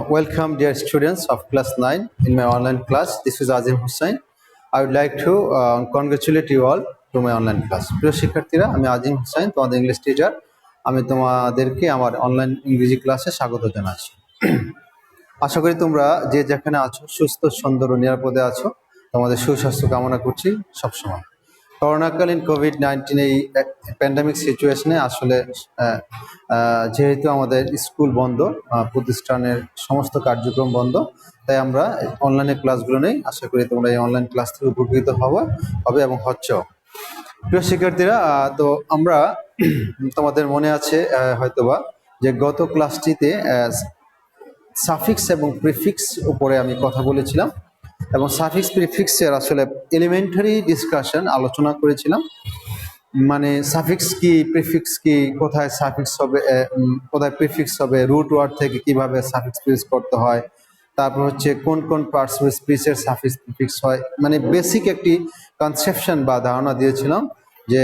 Welcome, dear students of class 9 in my online class. This is Azim Hussain. I would like to congratulate you all to my online class. প্রিয় শিক্ষার্থীরা, আমি আজিম হুসাইন, তোমাদের English teacher. আমি তোমাদেরকে আমার online ইংরেজি ক্লাসে স্বাগত জানাচ্ছি। আশা করি তোমরা যে যেখানে আছো সুস্থ, সুন্দর ও নিরাপদে আছো। তোমাদের সুস্বাস্থ্য কামনা করছি সবসময়। করোনাকালীন কোভিড-19 এই প্যান্ডামিক সিচুয়েশনে আসলে যেহেতু আমাদের স্কুল বন্ধ, প্রতিষ্ঠানের সমস্ত কার্যক্রম বন্ধ, তাই আমরা অনলাইনে ক্লাসগুলো নেই। আশা করি তোমরা এই অনলাইন ক্লাস থেকে উপকৃত হবে এবং হচ্ছেও। প্রিয় শিক্ষার্থীরা, তো আমরা তোমাদের মনে আছে হয়তোবা যে গত ক্লাসটিতে সাফিক্স এবং প্রিফিক্স উপরে আমি কথা বলেছিলাম এবং সাফিক্স প্রিফিক্সের আসলে এলিমেন্টারি ডিসকাশন আলোচনা করেছিলাম। মানে সাফিক্স কি, প্রিফিক্স কি, কোথায় সাফিক্স হবে, কোথায় প্রিফিক্স হবে, রুট ওয়ার্ড থেকে কিভাবে সাফিক্স ইউজ করতে হয়, তারপর হচ্ছে কোন কোন পার্টস অফ স্পিচের সাফিক্স প্রিফিক্স হয়, মানে বেসিক একটি কনসেপশন বা ধারণা দিয়েছিলাম যে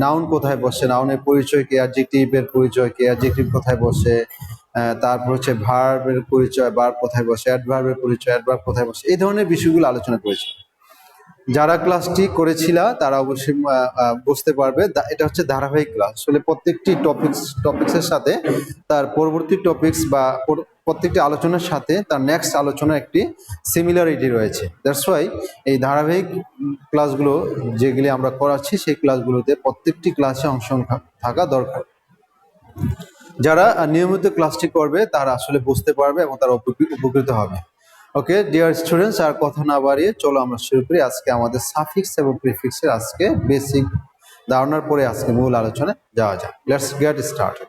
নাউন কোথায় বসে, নাউনের পরিচয় কি, অ্যাডজেক্টিভের পরিচয় কি, অ্যাডজেক্টিভ কোথায় বসে, তারপর হচ্ছে ভার্বের পরিচয়, ভার্ব কোথায় বসে, অ্যাডভার্বের পরিচয়, অ্যাডভার্ব কোথায় বসে, এই ধরনের বিষয়গুলো আলোচনা করেছি। যারা ক্লাসটি করেছিলা তারা অবশ্যই বুঝতে পারবে এটা হচ্ছে ধারাবাহিক ক্লাস। আসলে প্রত্যেকটি টপিক্সের সাথে তার পরবর্তী টপিক্স বা প্রত্যেকটি আলোচনার সাথে তার নেক্সট আলোচনার একটি সিমিলারিটি রয়েছে। দ্যাটস ওয়াই এই ধারাবাহিক ক্লাসগুলো যেগুলি আমরা করাচ্ছি সেই ক্লাসগুলোতে প্রত্যেকটি ক্লাসে অংশ থাকা দরকার। যারা নিয়মিত ক্লাসটি করবে তারা আসলে বুঝতে পারবে এবং তারা উপকৃত হবে। ওকে ডিয়ার স্টুডেন্টস, আর কথা না বাড়িয়ে চলো আমরা শুরু করি আজকে আমাদের সাফিক্স এবং প্রিফিক্সের আজকে বেসিক ধারণার পরে আজকে মূল আলোচনায় যাওয়া যাক। Let's get started.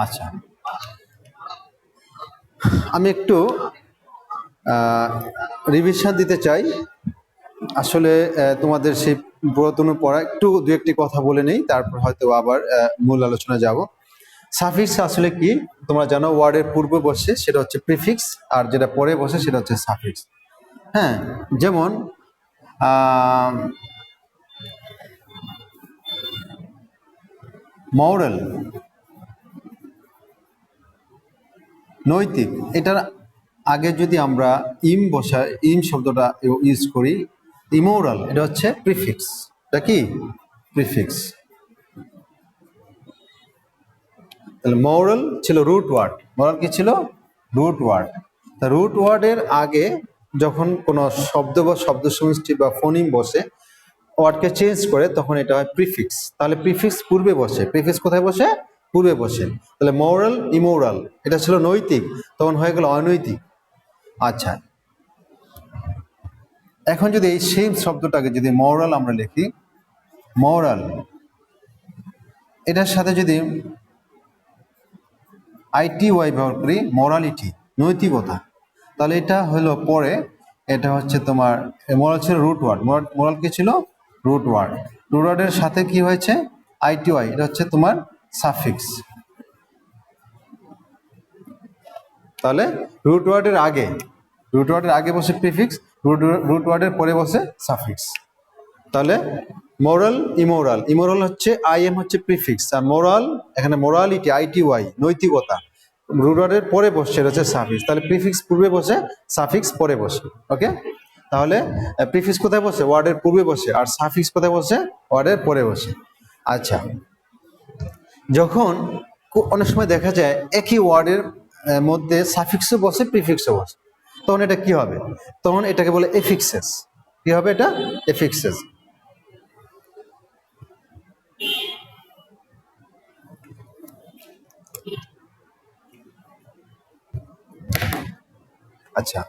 আচ্ছা, আমি একটু রিভিশন দিতে চাই। আসলে তোমাদের সেই পুরাতন পড়া একটু দু একটি কথা বলে নেই, তারপর হয়তো আবার মূল আলোচনা যাব। সাফিক্স আসলে কি তোমরা জানো, ওয়ার্ডের পূর্বে বসে সেটা হচ্ছে প্রিফিক্স, আর যেটা পরে বসে সেটা হচ্ছে সাফিক্স। হ্যাঁ, যেমন মরাল, নৈতিক, এটার আগে যদি আমরা ইম শব্দটা ইউজ করি, ইমোরাল, এটা হচ্ছে প্রিফিক্স। এটা কি প্রিফিক্স? তাহলে মরাল ছিল রুট ওয়ার্ড। মরাল কি ছিল? Root word. তা রুট ওয়ার্ডের আগে যখন কোনো শব্দ বা শব্দ সমষ্টি বা ফোনিম বসে, ওয়ার্ডকে চেঞ্জ করে, তখন এটা হয় প্রিফিক্স। তাহলে প্রিফিক্স পূর্বে বসে, প্রিফিক্স কোথায় বসে? পূর্বে বসে। তাহলে মরাল, ইমোরাল, এটা ছিল নৈতিক, তখন হয়ে গেল অনৈতিক। আচ্ছা, এখন যদি এই সেম শব্দটাকে যদি মরাল আমরা লিখি, মরাল, এটার সাথে যদি ITY ব্যবহার করি, মরালিটি, নৈতিকতা, তাহলে এটা হলো পরে, এটা হচ্ছে তোমার মোরাল ছিল রুট ওয়ার্ড। মোরাল কি ছিল? Root word. রুট ওয়ার্ডের সাথে কি হয়েছে? ITY, এটা হচ্ছে তোমার সাফিক্স। তাহলে রুট ওয়ার্ডের আগে বসে প্রিফিক্স, রুট ওয়ার্ডের পরে বসে সাফিক্স। তাহলে মোরাল, ইমোরাল, ইমোরাল হচ্ছে IM হচ্ছে প্রিফিক্স, আর মোরাল এখানে মোরালিটি, ITY, নৈতিকতা, রুট ওয়ার্ডের পরে বসছে, এটা হচ্ছে সাফিক্স। তাহলে প্রিফিক্স পূর্বে বসে, সাফিক্স পরে বসে। ওকে, তাহলে প্রিফিক্স কোথায় বসে? ওয়ার্ডের পূর্বে বসে। আর সাফিক্স কোথায় বসে? ওয়ার্ডের পরে বসে। আচ্ছা, যখন অনেক সময় দেখা যায় একই ওয়ার্ডের মধ্যে সাফিক্সও বসে, প্রিফিক্সও বসে, তখন এটা কি হবে? তখন এটাকে বলে এফিক্সেস। কি হবে এটা? এফিক্সেস। আচ্ছা,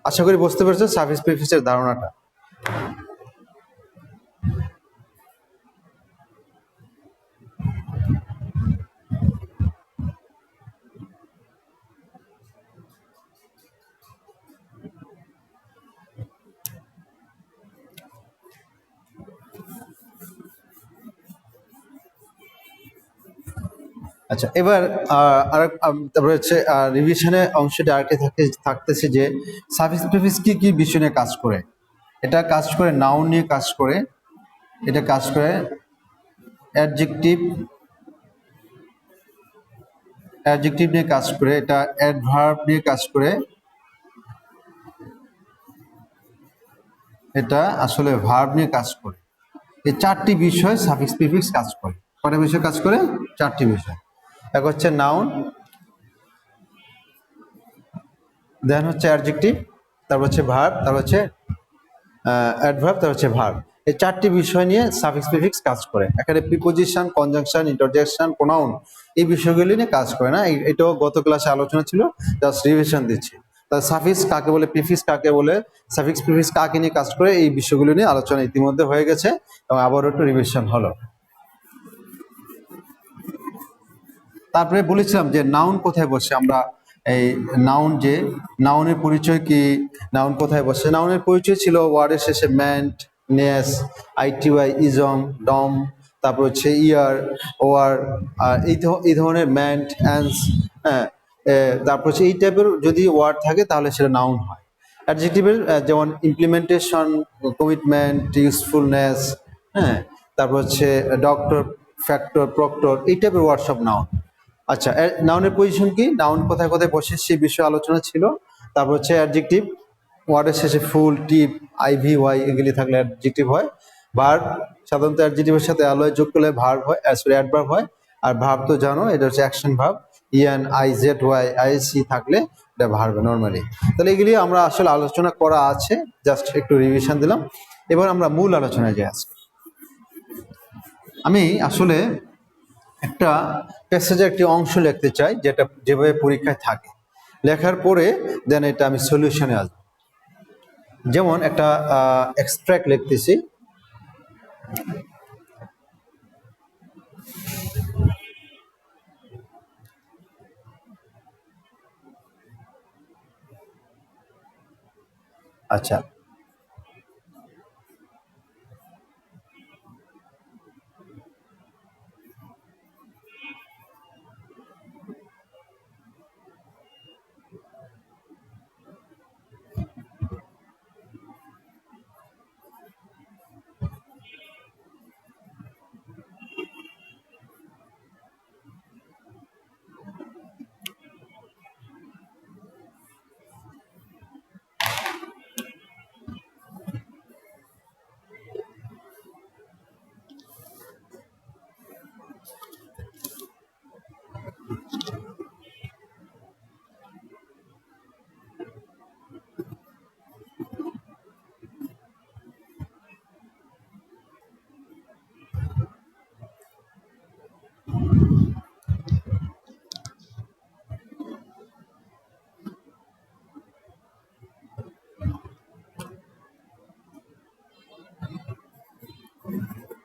আশা করি বুঝতে পেরেছো সাফিক্স প্রিফিক্সের ধারণাটা। আচ্ছা, এবার তারপরে হচ্ছে রিভিশনের অংশটা আরেকটা থাকতেছে যে সাফিক্স প্রিফিক্স কি কি বিষয় নিয়ে কাজ করে। এটা কাজ করে নাউন নিয়ে কাজ করে, এটা কাজ করে অ্যাডজেক্টিভ অ্যাডজেক্টিভ নিয়ে কাজ করে, এটা অ্যাডভার্ব নিয়ে কাজ করে, এটা আসলে ভার্ব নিয়ে কাজ করে। এই চারটি বিষয় সাফিক্স প্রিফিক্স কাজ করে। কয়টা বিষয় কাজ করে? চারটি বিষয়। এক হচ্ছে নাউন, দেন হচ্ছে অ্যাডজেক্টিভ, তারপর হচ্ছে ভার্ব, তারপর হচ্ছে অ্যাডভার্ব, তারপর হচ্ছে ভার্ব। এই চারটি বিষয় নিয়ে সাফিক্স প্রিফিক্স কাজ করে। এখানে প্রিপোজিশন, কনজাংশন, ইন্টারজেকশন, প্রোনাউন এই বিষয়গুলি নিয়ে কাজ করে না। এটাও গত ক্লাসে আলোচনা ছিল, জাস্ট রিভিশন দিচ্ছি। তাহলে সাফিক্স কাকে বলে, প্রিফিক্স কাকে বলে, সাফিক্স প্রিফিক্স কাকে নিয়ে কাজ করে, এই বিষয়গুলো নিয়ে আলোচনা ইতিমধ্যে হয়ে গেছে এবং আবারও একটু রিভিশন হলো। তারপরে বলেছিলাম যে নাউন কোথায় বসে। আমরা এই নাউনের পরিচয় কি, নাউন কোথায় বসে। নাউনের পরিচয় ছিল ওয়ার্ডের শেষে ম্যান্ট, নেস, আইটিওয়াই, ইজং, ডম, তারপর হচ্ছে ইয়ার, ওয়ার, আর এই ধরনের ম্যান্ট, অ্যান্স, হ্যাঁ, তারপর হচ্ছে এই টাইপের যদি ওয়ার্ড থাকে তাহলে সেটা নাউন হয়। অ্যাডজেক্টিভের যেমন ইমপ্লিমেন্টেশন, কমিটমেন্ট, ইউজফুলনেস, হ্যাঁ, তারপর হচ্ছে ডক্টর, ফ্যাক্টর, প্রক্টর, এই টাইপের ওয়ার্ড সব নাউন। আচ্ছা, নাউনের পজিশন কি, নাউন কোথায় কোথায় বসে সেই বিষয়ে আলোচনা ছিল। তারপর হচ্ছে অ্যাডজেক্টিভ, ওয়ার্ডের শেষে ফুল, টিপ, আইভি, ওয়াই এগুলি থাকলে অ্যাডজেক্টিভ হয়। ভার্ব সাধারণত অ্যাডজেক্টিভের সাথে অ্যালয় যোগ করলে ভার্ব হয়, সরি অ্যাডভার্ব হয়। আর ভার্ব তো জানো, এটা হচ্ছে action verb, EN, I, Z, Y, ISC থাকলে এটা ভার্ব নর্মালি। তাহলে এগুলি আমরা আসলে আলোচনা করা আছে, জাস্ট একটু রিভিশন দিলাম। এবার আমরা মূল আলোচনায় যাই আজকে। আমি আসলে একটা প্যাসেজের একটি অংশ লিখতে চাই, যেটা যেভাবে পরীক্ষায় থাকে। লেখার পরে দেন এটা আমি সলিউশনে আসবো। যেমন একটা এক্সট্রাক্ট লিখতেছি। আচ্ছা,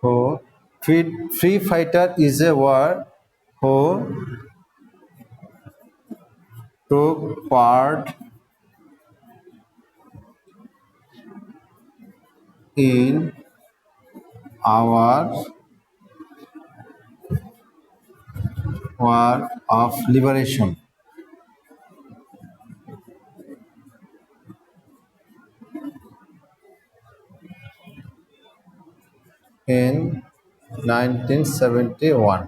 who free fighter is a word who took part in our war of liberation in 1971.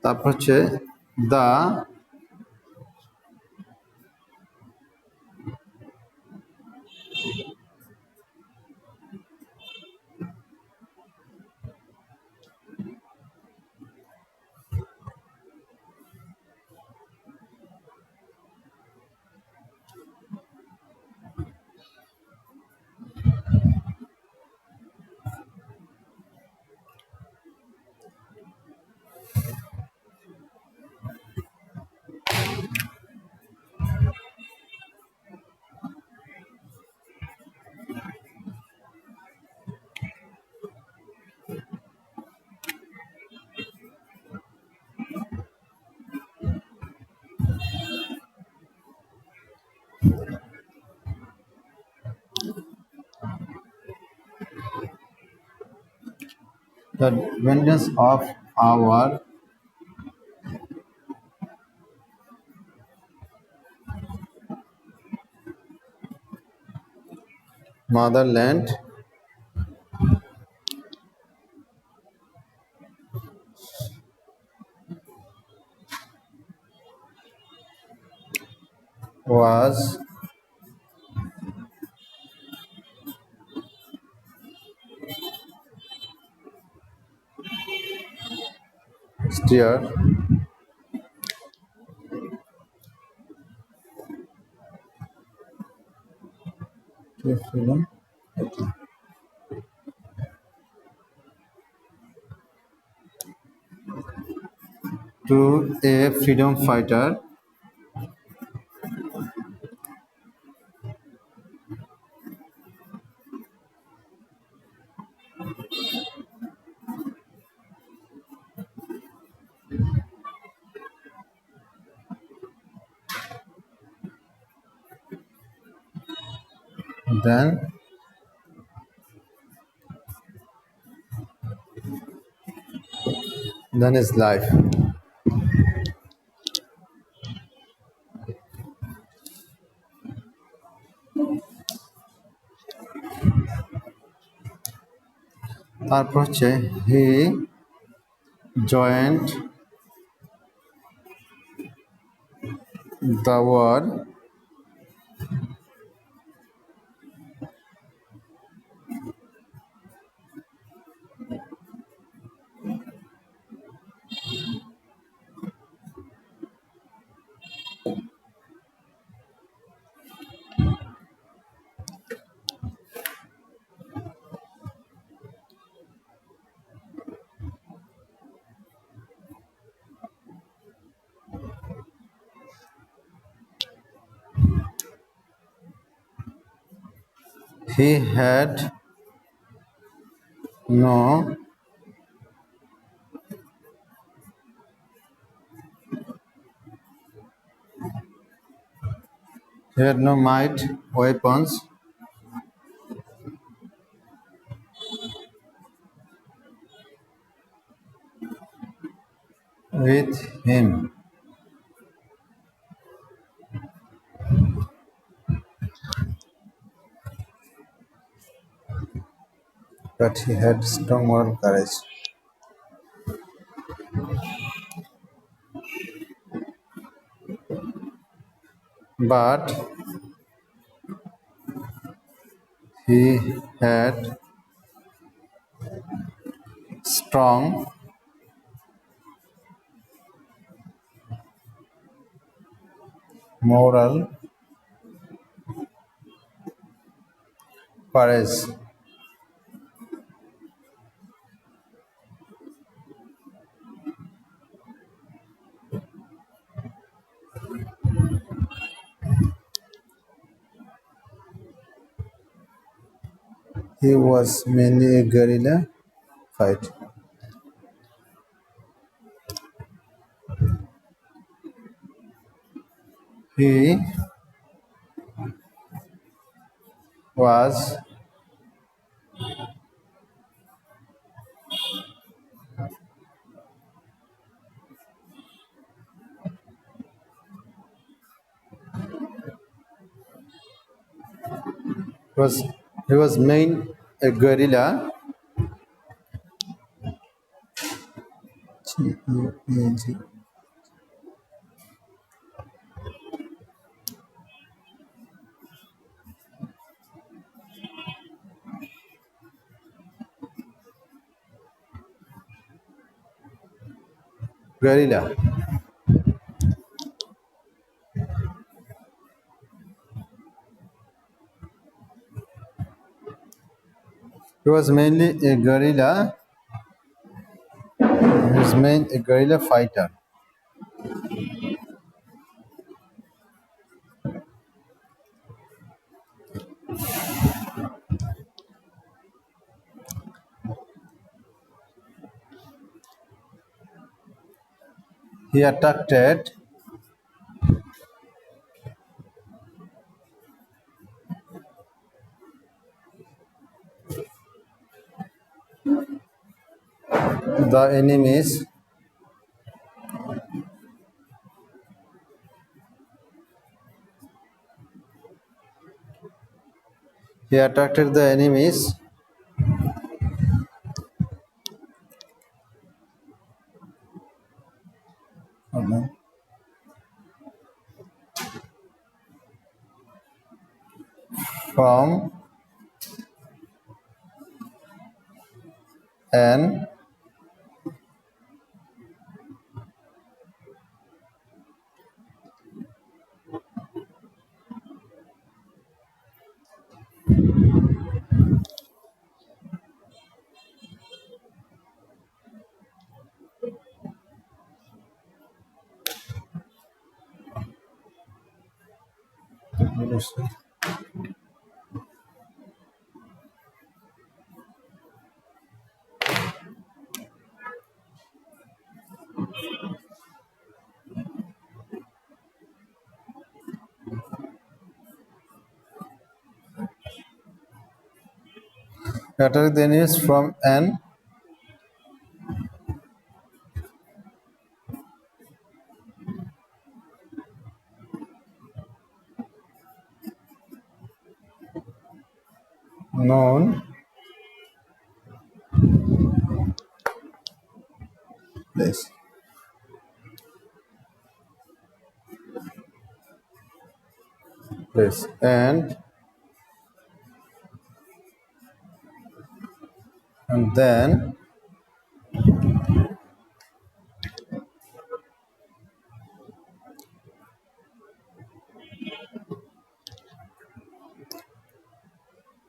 তারপর হচ্ছে the The dependence of our motherland was steered to freedom to a freedom fighter than his life. তারপর হচ্ছে he joined the war he had no might weapons with him, but he had strong moral courage. But he had strong moral courage. He was mainly a guerrilla fighter. He was was he was main a guerrilla guerrilla. He was mainly a guerrilla. He was mainly a guerrilla fighter. He attacked The enemies he attracted the enemies from an attracted the enemies from an known place. Place and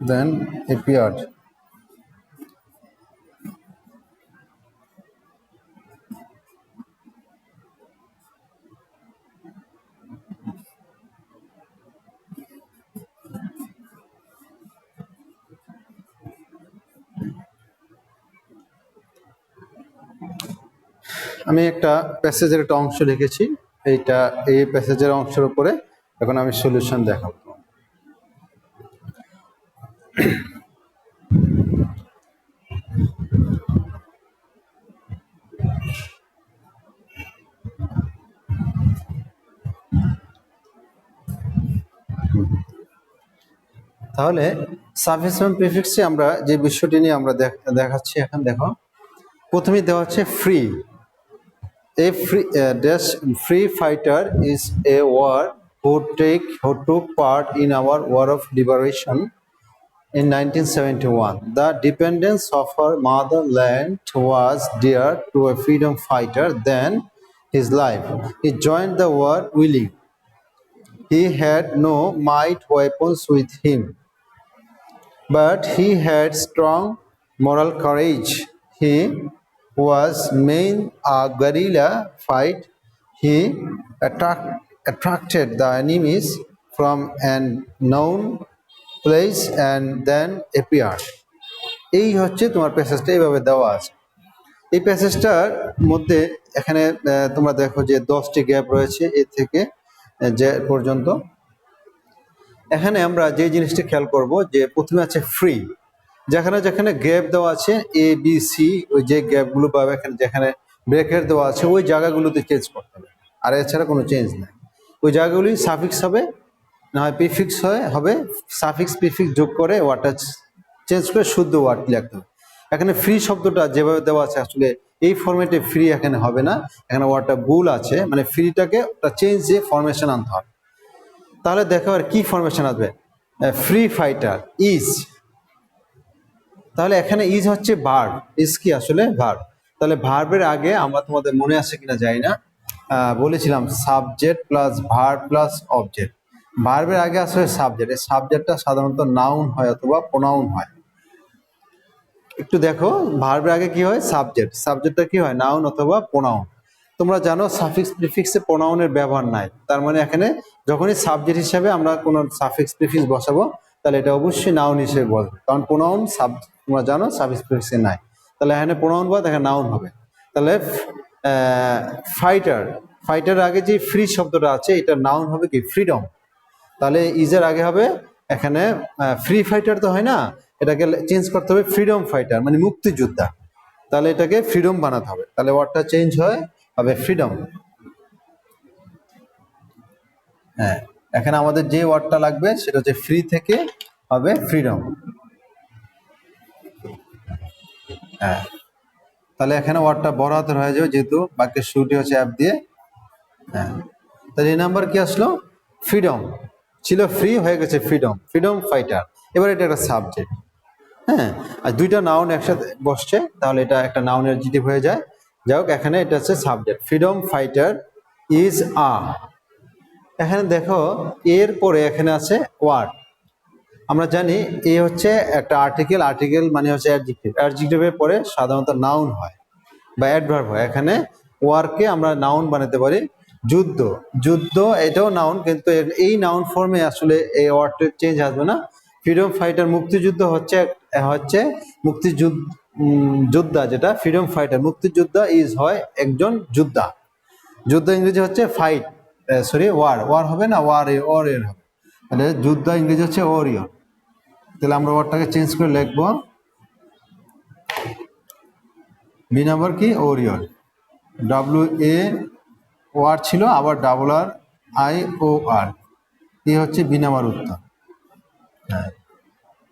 then appeared. আমি একটা প্যাসেজের একটা অংশ লিখেছি, এই প্যাসেজের অংশের উপরে এখন আমি সলিউশন দেখাবো। তাহলে সাফিক্স এবং প্রিফিক্সে আমরা যে বিষয়টি নিয়ে আমরা দেখাচ্ছি এখন দেখো, প্রথমেই দেওয়া হচ্ছে free. A free fighter is a war who took part in our War of Liberation in 1971. The dependence of her motherland was dear to a freedom fighter than his life. He joined the war willing. He had no might weapons with him, but he had strong moral courage. He was main a guerrilla fight. He attracted the enemies from an known place and then appeared. এই হচ্ছে তোমার প্যাসেজটা এইভাবে দেওয়া আছে। এই প্যাসেজটার মধ্যে এখানে তোমরা দেখো যে 10টি গ্যাপ রয়েছে এ থেকে যে পর্যন্ত। এখানে আমরা যে জিনিসটা খেয়াল করব যে প্রথমে আছে ফ্রি, যেখানে যেখানে গ্যাপ দেওয়া আছে এ বি সি, ওই যে গ্যাপগুলো বা এখানে যেখানে ব্রেকেট দেওয়া আছে ওই জায়গাগুলোতে চেঞ্জ করতে হবে, আর এছাড়া কোনো চেঞ্জ নেই। ওই জায়গাগুলি সাফিক্স হবে, না হয় প্রিফিক্স হবে, সাফিক্স প্রিফিক্স যোগ করে ওয়ার্ডটা চেঞ্জ করে শুদ্ধ ওয়ার্ড লিখতে হবে। এখানে ফ্রি শব্দটা যেভাবে দেওয়া আছে আসলে এই ফরম্যাটে ফ্রি এখানে হবে না, এখানে ওয়ার্ডটা ভুল আছে, মানে ফ্রিটাকে চেঞ্জ দিয়ে ফরমেশন আনতে হবে। তাহলে দেখো আর কি ফরমেশন আসবে, ফ্রি ফাইটার ইজ, তাহলে এখানে ইজ হচ্ছে ভার্ব, ইজ কি আসলে ভার্ব। তাহলে ভার্বের আগে আমরা, তোমাদের মনে আছে কিনা জানি না, বলেছিলাম subject plus verb plus object. ভার্বের আগে আসলে সাবজেক্ট, এই সাবজেক্টটা সাধারণত নাউন হয় অথবা প্রোনাউন হয়। একটু দেখো ভার্বের আগে কি হয়, সাবজেক্ট, সাবজেক্টটা কি হয় নাউন অথবা প্রোনাউন। তোমরা জানো সাফিক্স প্রিফিক্সে প্রোনাউনের ব্যবহার নাই, তার মানে এখানে যখনই সাবজেক্ট হিসাবে আমরা কোনো সাফিক্স প্রিফিক্স বসাবো তাহলে এটা অবশ্যই নাউন হিসেবে বসবে, কারণ প্রোনাউন তোমরা জানো সাফিক্স প্রিফিক্সে নাই। তাহলে এখানে প্রোনাউন বাদ এখানে নাউন হবে। তাহলে ফাইটার, ফাইটারের আগে যে ফ্রি শব্দটা আছে এটা নাউন হবে কি ফ্রিডম। তাহলে ইজের আগে হবে এখানে ফ্রি ফাইটার তো হয় না, এটাকে চেঞ্জ করতে হবে ফ্রিডম ফাইটার, মানে মুক্তিযোদ্ধা। তাহলে এটাকে ফ্রিডম বানাতে হবে, তাহলে ওয়ার্ডটা চেঞ্জ হবে ফ্রিডম। হ্যাঁ, এখানে আমাদের যে ওয়ার্ডটা লাগবে সেটা হচ্ছে ফ্রি থেকে হবে ফ্রিডম। হ্যাঁ, তাহলে এখানে ওয়ার্ডটা বড় হাতের হয়ে যাবে যেহেতু বাক্যের শুরুটি হচ্ছে অ্যাপ দিয়ে। হ্যাঁ, তাহলে এই নাম্বার কি আসলো? ফ্রিডম ছিল, ফ্রি হয়ে গেছে ফ্রিডম, ফ্রিডম ফাইটার। এবার এটা একটা সাবজেক্ট। হ্যাঁ, আর দুইটা নাউন একসাথে বসছে, তাহলে এটা একটা নাউন অ্যাডজেক্টিভ হয়ে যায়। যাই হোক, এখানে এটা হচ্ছে subject, freedom fighter is a. এখানে দেখো এর পরে এখানে আছে ওয়ার্ড। আমরা জানি এ হচ্ছে একটা আর্টিকেল, আর্টিকেল মানে হচ্ছে অ্যাডজেক্টিভ, অ্যাডজেক্টিভের পরে সাধারণত নাউন হয় বা অ্যাডভার্ব হয়। এখানে ওয়ার্ককে আমরা নাউন বানাতে পারি, যুদ্ধ, যুদ্ধ এটাও নাউন, কিন্তু এই নাউন ফর্মে আসলে এই ওয়ার্ডটা চেঞ্জ আসবে না। ফ্রিডম ফাইটার মুক্তিযুদ্ধ হচ্ছে যোদ্ধা, যেটা ফ্রিডম ফাইটার মুক্তিযোদ্ধা ইজ হয় একজন যোদ্ধা। যুদ্ধ ইংরেজি হচ্ছে ফাইট, সরি ওয়ার হবে না, ওয়ার এর হবে, তাহলে যুদ্ধ ইংরেজি হচ্ছে ওরিয়র। তাহলে আমরা ওয়ার্ডটাকে চেঞ্জ করে লিখবো, বি নাম্বার কি ওরিয়র, WA ওয়ার ছিল, আবার RRIOR, এই হচ্ছে বি নাম্বার উত্তর। হ্যাঁ,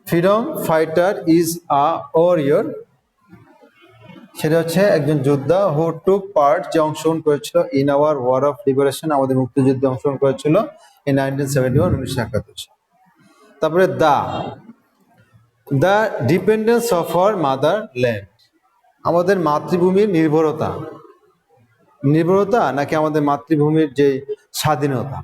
freedom fighter is a warrior, সেটা হচ্ছে একজন যোদ্ধা হু টুক পার্ট, যে অংশগ্রহণ করেছিল in our war of liberation, আমাদের মুক্তিযুদ্ধে অংশগ্রহণ করেছিল ইন 1971, 1971। তারপরে the dependence of our motherland, আমাদের মাতৃভূমির নির্ভরতা, নির্ভরতা নাকি আমাদের মাতৃভূমির যে স্বাধীনতা।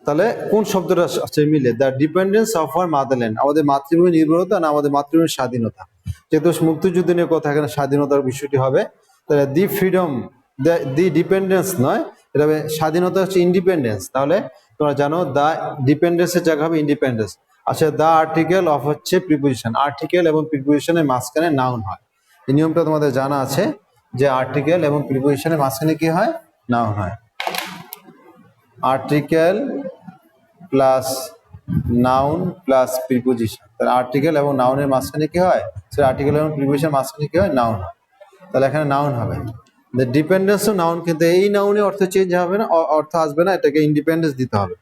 তাহলে কোন শব্দটা আছে মিলে? The dependence of our motherland, আমাদের মাতৃভূমির নির্ভরতা না আমাদের মাতৃভূমির স্বাধীনতা। যেহেতু মুক্তিযুদ্ধ নিয়ে কথা, এখানে স্বাধীনতার বিষয়টি হবে, তাহলে দি ফ্রিডম, দি ডিপেন্ডেন্স নয়, এটা হবে স্বাধীনতা হচ্ছে ইন্ডিপেন্ডেন্স। তাহলে তোমরা জানো দ্য ডিপেন্ডেন্সের জায়গা হবে ইন্ডিপেন্ডেন্স। আচ্ছা, দ্য আর্টিকেল অফ হচ্ছে প্রিপোজিশন, আর্টিকেল এবং প্রিপোজিশনের মাঝখানে নাউন হয়। এই নিয়মটা তোমাদের জানা আছে যে আর্টিকেল এবং প্রিপোজিশনের মাঝখানে কি হয়? নাউন হয়। Article plus noun plus preposition, তাহলে আর্টিকেল এবং নাউনের মাঝখানে কি হয়? সে আর্টিকেল এবং প্রিপোজিশনের মাঝখানে কি হয়? নাউন হয়। তাহলে এখানে নাউন হবে। দ্য ডিপেন্ডেন্স ও নাউন, কিন্তু এই নাউনে অর্থ চেঞ্জ হবে না, অর্থ আসবে না, এটাকে ইন্ডিপেন্ডেন্স দিতে হবে।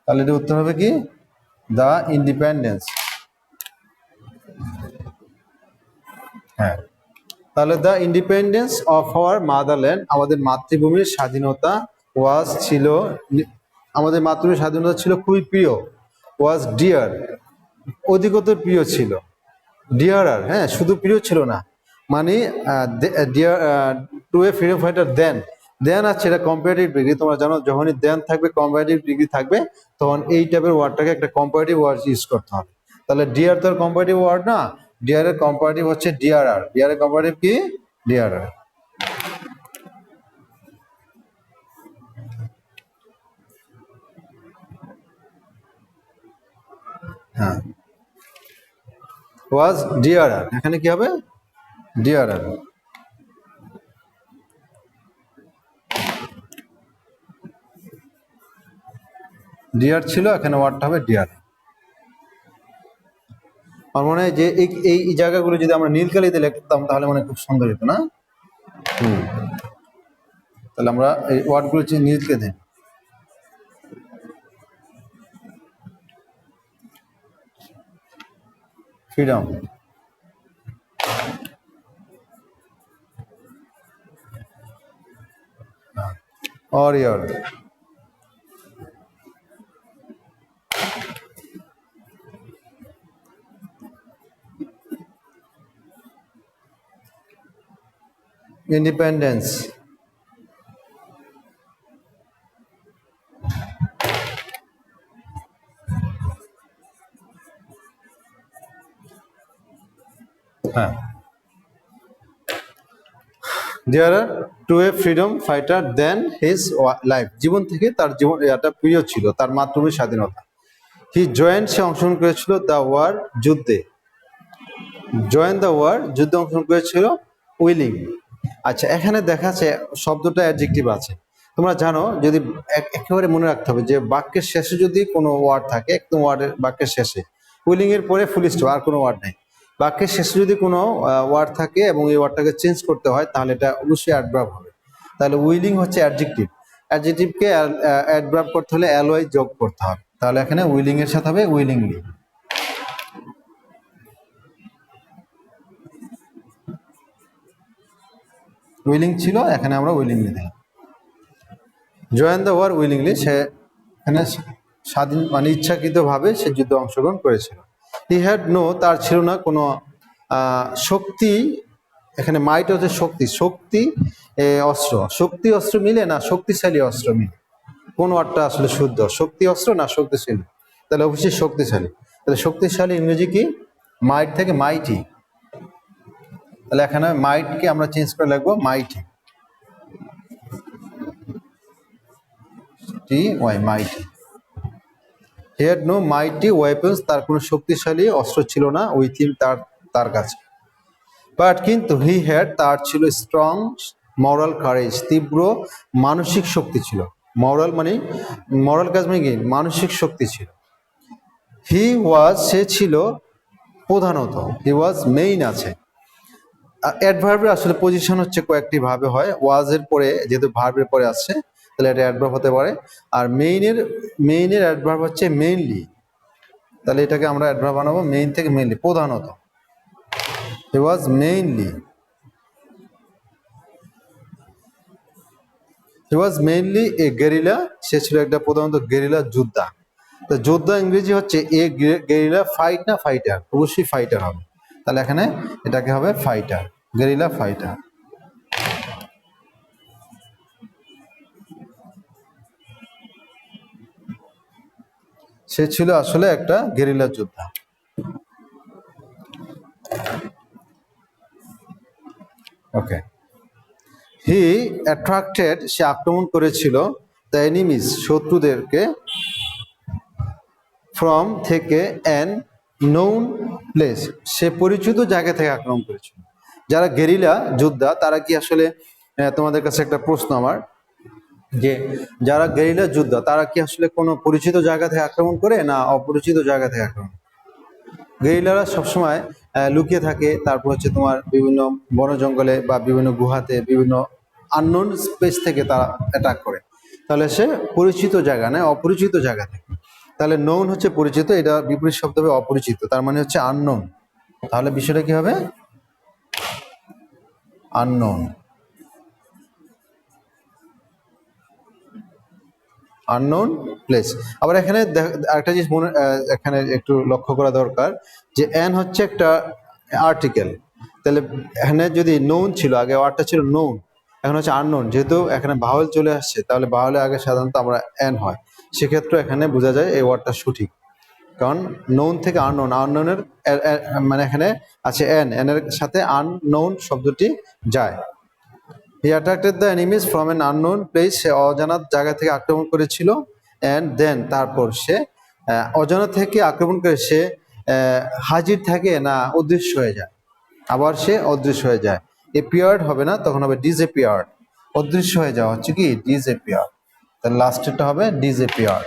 তাহলে এর উত্তর হবে কি? The independence. হ্যাঁ, তাহলে the independence of our motherland, আমাদের মাতৃভূমির স্বাধীনতা ওয়াজ ছিল, আমাদের মাতৃভূমির স্বাধীনতা ছিল খুবই প্রিয়। ওয়াজ ডিয়ার, অধিকতর প্রিয় ছিল। ডিয়ারার, হ্যাঁ, শুধু প্রিয় ছিল না, মানে dear to a freedom fighter than আছে, এটা কম্পারেটিভ ডিগ্রি। তোমরা জানো যখনই দেন থাকবে, কম্পারেটিভ ডিগ্রি থাকবে, তখন এই টাইপের ওয়ার্ডটাকে একটা কম্পারেটিভ ওয়ার্ড ইউজ করতে হবে। তাহলে ডিয়ার তো কম্পারেটিভ ওয়ার্ড না, ডিয়ারের কম্পারেটিভ হচ্ছে ডিয়ারার। ডিয়ারের কম্পারেটিভ কি? ডিয়ারার। হ্যাঁ, ওয়াজ ডিয়ারার, এখানে কি হবে? ডিয়ারার। ডিয়ার ছিল, এখানে ওয়ার্ডটা হবে ডিয়ার। আমার মনে হয় যে এই জায়গাগুলো যদি আমরা নীল কালিতে লিখতাম তাহলে মনে খুব সুন্দর হতো না? তাহলে আমরা এই ওয়ার্ডগুলো নীলকে দিই। ফ্রিডম, ওরিয়র, ইন্ডিপেন্ডেন্স, হ্যাঁ, dear to a freedom fighter than his life, জীবন থেকে তার জীবন এটা প্রিয় ছিল, তার মাতৃভূমির স্বাধীনতা। হি জয়েন্ট, সে অংশগ্রহণ করেছিল দ্য ওয়ার, যুদ্ধে। জয়েন দ্য ওয়ার, যুদ্ধে অংশগ্রহণ করেছিল। উইলিং, আচ্ছা, এখানে দেখাচ্ছে শব্দটা অ্যাডজেক্টিভ আছে। তোমরা জানো, যদি একেবারে মনে রাখতে হবে যে বাক্যের শেষে যদি কোনো ওয়ার্ড থাকে, একদম ওয়ার্ডের বাক্যের শেষে উইলিং এর পরে ফুল স্টপ, আর কোনো ওয়ার্ড নেই। বাক্যের শেষে যদি কোনো ওয়ার্ড থাকে এবং এই ওয়ার্ডটাকে চেঞ্জ করতে হয় তাহলে এটা অবশ্যই অ্যাডভার্ব হবে। তাহলে উইলিং হচ্ছে অ্যাডজেক্টিভ, অ্যাডজেক্টিভকে অ্যাডভার্ব করতে হলে অ্যালয় যোগ করতে হবে। তাহলে এখানে উইলিং এর সাথে হবে উইলিংলি। উইলিং ছিল, এখানে আমরা উইলিংলি দিলাম। জয়েন দ্য ওয়ার উইলিংলি, সে এখানে স্বাধীন মানে ইচ্ছাকৃতভাবে সে যুদ্ধে অংশগ্রহণ করেছিল। হি হ্যাড নো, তার ছিল না কোনো শক্তি, এখানে মাইট হচ্ছে শক্তি, শক্তি অস্ত্র, শক্তি অস্ত্র মিলে না শক্তিশালী অস্ত্র মিলে, কোন ওয়ার্ডটা আসলে শুদ্ধ, শক্তি অস্ত্র না শক্তিশালী? তাহলে অবশ্যই শক্তিশালী। তাহলে শক্তিশালী ইংরেজি কি? মাইট থেকে মাইটি। তাহলে এখানে মাইটকে আমরা চেঞ্জ করে লিখবো mighty, T Y, mighty. He had no mighty weapons, তার কোনো শক্তিশালী অস্ত্র ছিল না উইথ হিম, তার কাছে। বাট কিন্তু হি হ্যাড, তার ছিল স্ট্রং মরাল কারেজ, তীব্র মানসিক শক্তি ছিল। মরাল মানে মরাল কাজ মানে কি? মানসিক শক্তি ছিল। হি ওয়াজ, সে ছিল প্রধানত, হি ওয়াজ মেইন আছে। অ্যাডভার্বের আসলে পজিশন হচ্ছে কয়েকটি ভাবে হয়, ওয়াজ এর পরে যেহেতু ভার্বের পরে আসছে তাহলে এটা অ্যাডভার্ব হতে পারে। আর মেইনের অ্যাডভার্ব হচ্ছে মেইনলি, তাহলে এটাকে আমরা অ্যাডভার্ব বানাবো মেইন থেকে মেইনলি, প্রধানত। হি ওয়াজ মেইনলি, হি ওয়াজ মেইনলি এ গেরিলা, সে ছিল একটা প্রধানত গেরিলা যোদ্ধা। তো যোদ্ধা ইংরেজি হচ্ছে এ গেরিলা ফাইট না ফাইটার? অবশ্যই ফাইটার হবে। তাহলে এখানে এটাকে হবে ফাইটার, গেরিলা ফাইটার। সে ছিল আসলে একটা গেরিলা যোদ্ধা। ওকে। হি অ্যাট্রাক্টেড, সে আক্রমণ করেছিল দ্য এনিমিজ, শত্রুদেরকে, ফ্রম থেকে, অ্যান নোন প্লেস, সে পরিচিত জায়গা থেকে আক্রমণ করেছিল। যারা গেরিলা যোদ্ধা তারা কি আসলে, তোমাদের কাছে একটা প্রশ্ন আমার, যে যারা গেরিলা যোদ্ধা তারা কি আসলে কোনো পরিচিত জায়গা থেকে আক্রমণ করে না অপরিচিত জায়গা থেকে আক্রমণ? গেরিলারা সবসময় লুকিয়ে থাকে, তারপর হচ্ছে তোমার বিভিন্ন বন জঙ্গলে বা বিভিন্ন গুহাতে, বিভিন্ন আননোন স্পেস থেকে তারা অ্যাটাক করে। তাহলে সে পরিচিত জায়গা নয়, অপরিচিত জায়গা থেকে। তাহলে নোন হচ্ছে পরিচিত, এটা বিপরীত শব্দ হবে অপরিচিত, তার মানে হচ্ছে আননোন। তাহলে বিষয়টা কি হবে? Unknown, unknown place. আবার এখানে একটা জিনিস মনে এখানে একটু লক্ষ্য করা দরকার, যে অ্যান হচ্ছে একটা আর্টিকেল। তাহলে এখানে যদি নোন ছিল, আগে ওয়ার্ডটা ছিল নোন, এখন হচ্ছে আননোন। যেহেতু এখানে ভাওয়েল চলে আসছে তাহলে ভাওয়েলের আগে সাধারণত আমরা অ্যান হয়, সেক্ষেত্রে এখানে বোঝা যায় এই ওয়ার্ডটা সঠিক, কারণ নোন থেকে আননোন, আননোনের মানে এখানে আছে অ্যান, অ্যানের সাথে আননোন শব্দটি যায়। He attracted the enemies from an unknown place, সে অজানা জায়গা থেকে আক্রমণ করেছিল। অ্যান্ড দেন, তারপর সে অজানা থেকে আক্রমণ করে সে হাজির থাকে না অদৃশ্য হয়ে যায়, আবার সে অদৃশ্য হয়ে যায়। এপিয়ার্ড হবে না, তখন হবে ডিসএপিয়ার্ড। অদৃশ্য হয়ে যাওয়া হচ্ছে কি? ডিসএপিয়ার্ড। তাহলে লাস্টেরটা হবে ডিসএপিয়ার্ড।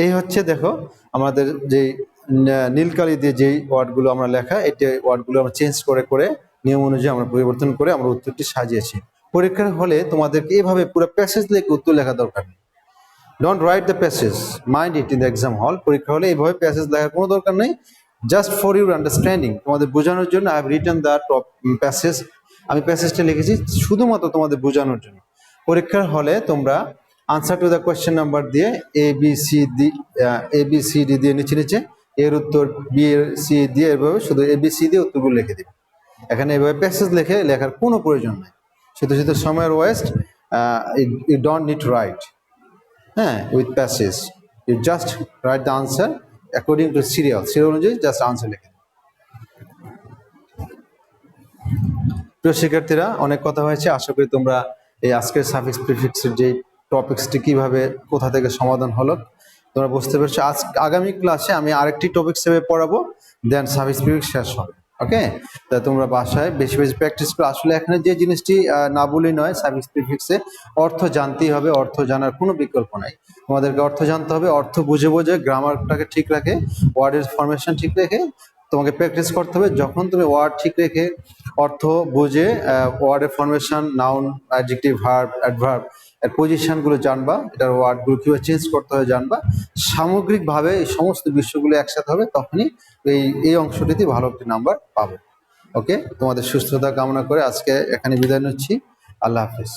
এই হচ্ছে দেখো আমাদের যে নীলকালি দিয়ে যেই ওয়ার্ডগুলো আমরা লেখা, এই ওয়ার্ডগুলো আমরা চেঞ্জ করে করে নিয়ম অনুযায়ী আমরা পরিবর্তন করে আমরা উত্তরটি সাজিয়েছি। পরীক্ষার হলে তোমাদেরকে এইভাবে পুরো প্যাসেজ লিখে উত্তর লেখা দরকার নেই। Don't write the passage, mind it in the exam হল। পরীক্ষা হলে এইভাবে প্যাসেজ লেখার কোনো দরকার নেই, জাস্ট ফর ইউর আন্ডারস্ট্যান্ডিং, তোমাদের বোঝানোর জন্য I have written the passage. আমি প্যাসেজটা লিখেছি শুধুমাত্র তোমাদের বোঝানোর জন্য। পরীক্ষার হলে তোমরা answer to the question number দিয়ে এবিসিডি দিয়ে নিচে এর উত্তর বি এর সি দিয়ে, এভাবে শুধু এবিসি দিয়ে উত্তরগুলো লিখে দিবে। এখানে এভাবে প্যাসেজ লিখে লেখার কোনো প্রয়োজন নেই, শুধু সময়ের waste. You don't need to write, হ্যাঁ, with passage you just write the answer according to serial অনুযায়ী জাস্ট আনসার লিখে। প্রিয় শিক্ষার্থীরা, অনেক কথা হয়েছে, আশা করি তোমরা এই আজকের সাফিক্স প্রিফিক্সের যে টপিক্সটি কিভাবে কোথা থেকে সমাধান হলো তোমরা বুঝতে পেরেছো। আগামী ক্লাসে আমি আরেকটি টপিক সেভাবে পড়াবো, দেন সাফিক্স প্রিফিক্স শেষ হবে। ওকে, তা তোমরা বাসায় বেশি বেশি প্র্যাকটিস করো। আসলে এখানে যে জিনিসটি না বলেই নয়, সাফিক্স প্রিফিক্সে অর্থ জানতেই হবে, অর্থ জানার কোনো বিকল্প নাই। তোমাদেরকে অর্থ জানতে হবে, অর্থ বুঝে বুঝে গ্রামারটাকে ঠিক রাখে, ওয়ার্ডের ফরমেশন ঠিক রেখে তোমাকে প্র্যাকটিস করতে হবে। যখন তুমি ওয়ার্ড ঠিক রেখে অর্থ বুঝে ওয়ার্ডের formation, noun, adjective, verb, adverb এর পজিশনগুলো জানবা, এটার ওয়ার্ডগুলো কীভাবে চেঞ্জ করতে হবে জানবা, সামগ্রিকভাবে এই সমস্ত বিষয়গুলো একসাথে হবে, তখনই এই অংশটিতে ভালো একটি নাম্বার পাবে। ওকে, তোমাদের সুস্থতা কামনা করে আজকে এখানে বিদায় নিচ্ছি। আল্লাহ হাফিজ।